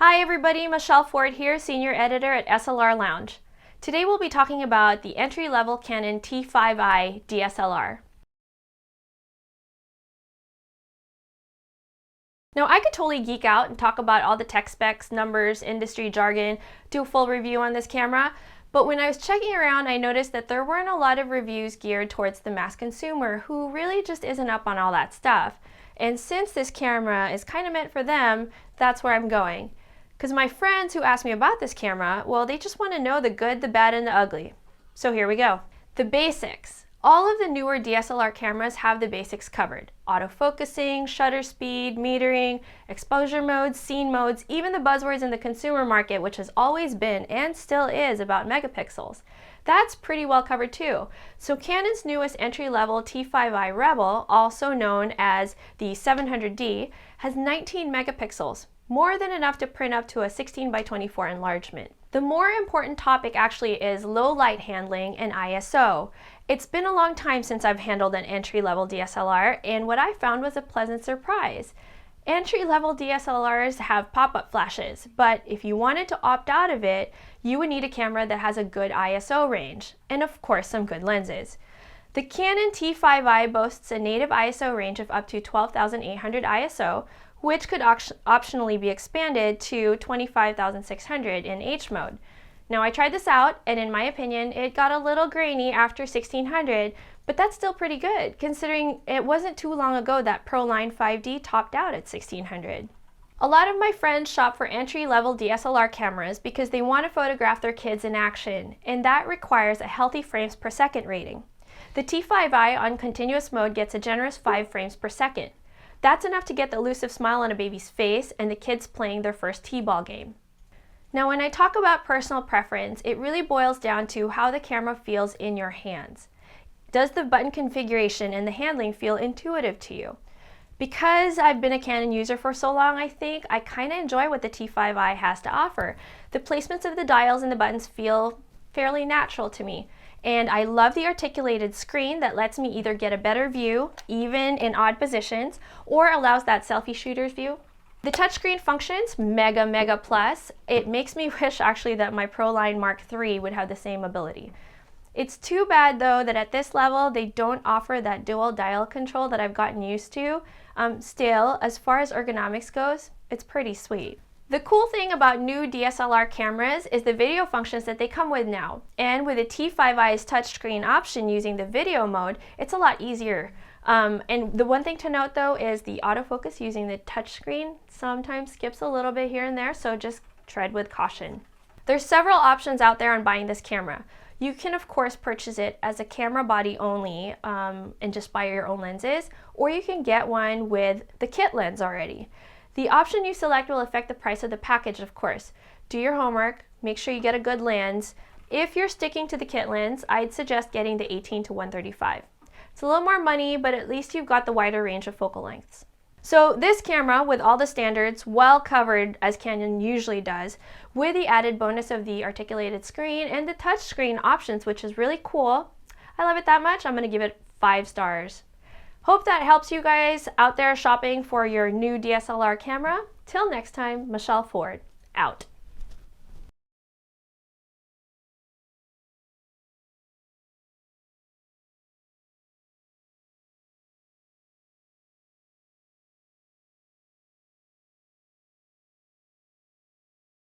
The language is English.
Hi everybody, Michelle Ford here, Senior Editor at SLR Lounge. Today we'll be talking about the entry-level Canon T5i DSLR. Now I could totally geek out and talk about all the tech specs, numbers, industry jargon, do a full review on this camera, but when I was checking around I noticed that there weren't a lot of reviews geared towards the mass consumer who really just isn't up on all that stuff. And since this camera is kind of meant for them, that's where I'm going. Because my friends who asked me about this camera, well, they just want to know the good, the bad, and the ugly. So here we go. The basics. All of the newer DSLR cameras have the basics covered. Autofocusing, shutter speed, metering, exposure modes, scene modes, even the buzzwords in the consumer market, which has always been and still is about megapixels. That's pretty well covered too. So Canon's newest entry-level T5i Rebel, also known as the 700D, has 19 megapixels. More than enough to print up to a 16:24 enlargement. The more important topic actually is low light handling and ISO. It's been a long time since I've handled an entry-level DSLR, and what I found was a pleasant surprise. Entry-level DSLRs have pop-up flashes, but if you wanted to opt out of it, you would need a camera that has a good ISO range, and of course some good lenses. The Canon T5i boasts a native ISO range of up to 12,800 ISO, which could optionally be expanded to 25,600 in H mode. Now I tried this out, and in my opinion, it got a little grainy after 1600, but that's still pretty good, considering it wasn't too long ago that Proline 5D topped out at 1600. A lot of my friends shop for entry-level DSLR cameras because they want to photograph their kids in action, and that requires a healthy frames per second rating. The T5i on continuous mode gets a generous 5 frames per second. That's enough to get the elusive smile on a baby's face and the kids playing their first t-ball game. Now when I talk about personal preference, it really boils down to how the camera feels in your hands. Does the button configuration and the handling feel intuitive to you? Because I've been a Canon user for so long, I think I kind of enjoy what the T5i has to offer. The placements of the dials and the buttons feel fairly natural to me. And I love the articulated screen that lets me either get a better view, even in odd positions, or allows that selfie shooter's view. The touchscreen functions mega plus. It makes me wish actually that my Proline Mark III would have the same ability. It's too bad though that at this level they don't offer that dual dial control that I've gotten used to. Still, as far as ergonomics goes, it's pretty sweet. The cool thing about new DSLR cameras is the video functions that they come with now. And with the T5i's touchscreen option using the video mode, it's a lot easier. And the one thing to note though is the autofocus using the touchscreen sometimes skips a little bit here and there, so just tread with caution. There's several options out there on buying this camera. You can of course purchase it as a camera body only and just buy your own lenses, or you can get one with the kit lens already. The option you select will affect the price of the package, of course. Do your homework, make sure you get a good lens. If you're sticking to the kit lens, I'd suggest getting the 18-135. It's a little more money, but at least you've got the wider range of focal lengths. So this camera, with all the standards well covered as Canon usually does, with the added bonus of the articulated screen and the touch screen options, which is really cool. I love it that much, I'm going to give it 5 stars. Hope that helps you guys out there shopping for your new DSLR camera. Till next time, Michelle Ford, out.